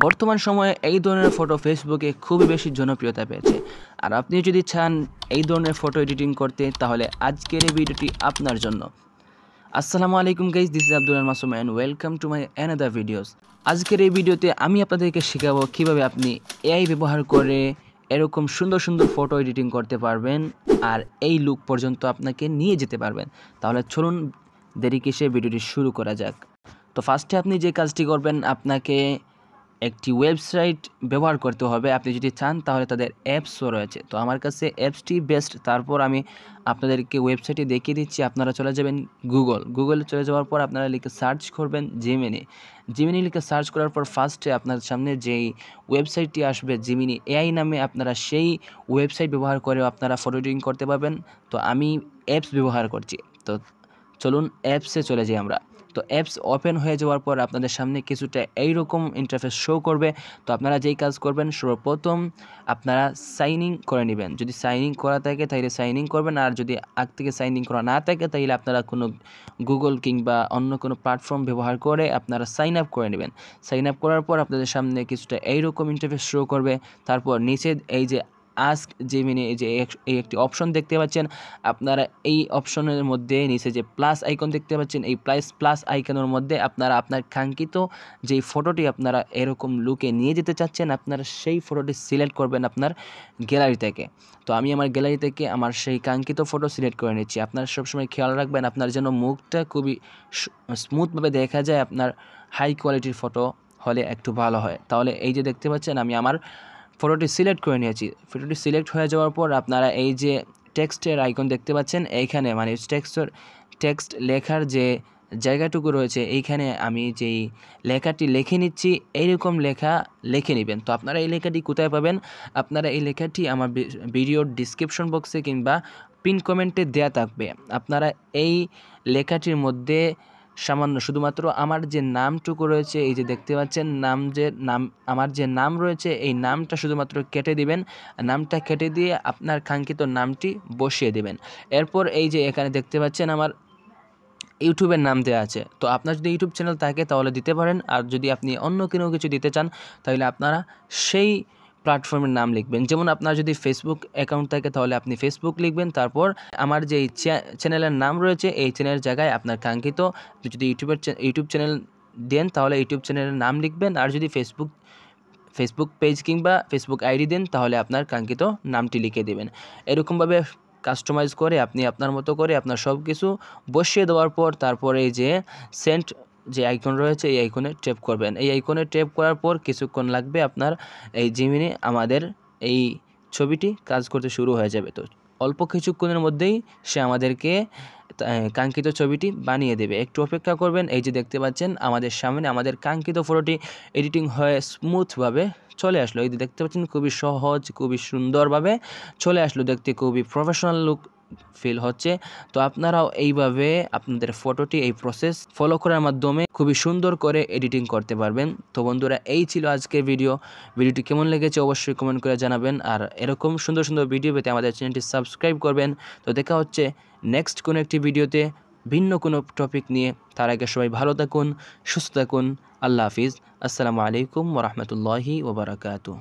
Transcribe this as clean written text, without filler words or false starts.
বর্তমান সময়ে এই ধরনের ফটো ফেসবুকে খুবই বেশি জনপ্রিয়তা পেয়েছে। আর আপনি যদি চান এই ধরনের ফটো এডিটিং করতে, তাহলে আজকের এই ভিডিওটি আপনার জন্য। আসসালামু আলাইকুম guys, this is Abdul Masum and welcome to my another videos. আজকের এই ভিডিওতে আমি আপনাদেরকে শেখাবো কিভাবে আপনি এআই ব্যবহার করে এরকম সুন্দর সুন্দর ফটো এডিটিং করতে পারবেন আর এই লুক পর্যন্ত আপনাকে নিয়ে যেতে পারবেন। তাহলে চলুন দেরি কিসে, ভিডিওটি শুরু করা যাক। তো ফার্স্টে আপনি যে কাজটি করবেন, আপনাকে একটি ওয়েবসাইট ব্যবহার করতে হবে। আপনি যদি চান তাহলে তাদের অ্যাপসও রয়েছে, তো আমার কাছে অ্যাপসটি বেস্ট। তারপর আমি আপনাদেরকে ওয়েবসাইটে দেখিয়ে দিচ্ছি। আপনারা চলে যাবেন গুগলে চলে যাওয়ার পর আপনারা লিখে সার্চ করবেন জিমিনি লিখে সার্চ করার পর ফার্স্টে আপনার সামনে যেই ওয়েবসাইটটি আসবে জিমিনি এআই নামে, আপনারা সেই ওয়েবসাইট ব্যবহার করেও আপনারা ফটো এডিটিং করতে পারবেন। তো আমি অ্যাপস ব্যবহার করছি, তো চলুন অ্যাপসে চলে যাই আমরা। তো অ্যাপস ওপেন হয়ে যাওয়ার পর আপনাদের সামনে কিছুটা এইরকম ইন্টারফেস শো করবে। তো আপনারা যেই কাজ করবেন, সর্বপ্রথম আপনারা সাইন ইন করে নেবেন। যদি সাইন ইন করা থাকে তাহলে সাইন ইন করবেন, আর যদি আগ থেকে সাইন ইন করা না থাকে তাহলে আপনারা কোনো গুগল কিংবা অন্য কোনো প্ল্যাটফর্ম ব্যবহার করে আপনারা সাইন আপ করে নেবেন। সাইন আপ করার পর আপনাদের সামনে কিছুটা এইরকম ইন্টারফেস শো করবে। তারপর নিচে এই যে আস্ক জিমিনি, এই একটি অপশন দেখতে পাচ্ছেন, আপনারা এই অপশনের মধ্যে নিচে যে প্লাস আইকন দেখতে পাচ্ছেন, এই প্লাস আইকনের মধ্যে আপনারা আপনার কাঙ্ক্ষিত যেই ফটোটি আপনারা এরকম লুকে নিয়ে যেতে চাচ্ছেন, আপনারা সেই ফটোটি সিলেক্ট করবেন আপনার গ্যালারি থেকে। তো আমি আমার গ্যালারি থেকে আমার সেই কাঙ্ক্ষিত ফটো সিলেক্ট করে নিচ্ছি। আপনারা সবসময় খেয়াল রাখবেন আপনার যেন মুখটা খুবই স্মুথভাবে দেখা যায়। আপনার হাই কোয়ালিটির ফটো হলে একটু ভালো হয়। তাহলে এই যে দেখতে পাচ্ছেন আমি আমার ফটোটি সিলেক্ট করে নিয়েছি। ফটোটি সিলেক্ট হয়ে যাওয়ার পর আপনারা এই যে টেক্সটের আইকন দেখতে পাচ্ছেন, এইখানে মানে টেক্সট লেখার যে জায়গাটুকু রয়েছে, এইখানে আমি যেই লেখাটি লিখে নিচ্ছি, এইরকম লেখা লিখে নেবেন। তো আপনারা এই লেখাটি কোথায় পাবেন? আপনারা এই লেখাটি আমার ভিডিওর ডিসক্রিপশন বক্সে কিংবা পিন কমেন্টে দেয়া থাকবে। আপনারা এই লেখাটির মধ্যে সামান্য শুধুমাত্র আমার যে নামটুকু রয়েছে, এই যে দেখতে পাচ্ছেন আমার যে নাম রয়েছে, এই নামটা শুধুমাত্র কেটে দিবেন। নামটা কেটে দিয়ে আপনার কাঙ্ক্ষিত নামটি বসিয়ে দেবেন। এরপর এই যে এখানে দেখতে পাচ্ছেন আমার ইউটিউবের নাম দেওয়া আছে। তো আপনার যদি ইউটিউব চ্যানেল থাকে তাহলে দিতে পারেন, আর যদি আপনি অন্য কোনো কিছু দিতে চান তাহলে আপনারা সেই প্ল্যাটফর্মের নাম লিখবেন। যেমন আপনার যদি ফেসবুক অ্যাকাউন্ট থাকে তাহলে আপনি ফেসবুক লিখবেন। তারপর আমার যে চ্যানেলের নাম রয়েছে, এই চ্যানেলের জায়গায় আপনার কাঙ্ক্ষিত, যদি ইউটিউব চ্যানেল দেন তাহলে ইউটিউব চ্যানেলের নাম লিখবেন। আর যদি ফেসবুক পেজ কিংবা ফেসবুক আইডি দেন তাহলে আপনার কাঙ্ক্ষিত নামটি লিখে দেবেন। এরকমভাবে কাস্টমাইজ করে আপনি আপনার মতো করে আপনার সব কিছু বসিয়ে দেওয়ার পর তারপরে এই যে সেন্ড যে আইকন রয়েছে, এই আইকনে ট্যাপ করবেন। এই আইকনে ট্যাপ করার পর কিছুক্ষণ লাগবে, আপনার এই জিমিনি আমাদের এই ছবিটি কাজ করতে শুরু হয়ে যাবে। তো অল্প কিছুক্ষণের মধ্যেই সে আমাদেরকে কাঙ্ক্ষিত ছবিটি বানিয়ে দেবে। একটু অপেক্ষা করবেন। এই যে দেখতে পাচ্ছেন আমাদের সামনে আমাদের কাঙ্ক্ষিত ফটোটি এডিটিং হয়ে স্মুথভাবে চলে আসলো। এই যে দেখতে পাচ্ছেন খুবই সহজ, খুবই সুন্দরভাবে চলে আসলো, দেখতে খুবই প্রফেশনাল লুক ফিল হচ্ছে। তো আপনারাও এইভাবে আপনাদের ফটোটি এই প্রসেস ফলো করার মাধ্যমে খুবই সুন্দর করে এডিটিং করতে পারবেন। তো বন্ধুরা, এই ছিল আজকের ভিডিওটি কেমন লেগেছে অবশ্যই কমেন্ট করে জানাবেন। আর এরকম সুন্দর সুন্দর ভিডিও পেতে আমাদের চ্যানেলটি সাবস্ক্রাইব করবেন। তো দেখা হচ্ছে নেক্সট কোনো একটি ভিডিওতে ভিন্ন কোনো টপিক নিয়ে। তার আগে সবাই ভালো থাকুন, সুস্থ থাকুন। আল্লাহ হাফিজ। আসসালামু আলাইকুম ওয়া রাহমাতুল্লাহি ওয়া বারাকাতুহু।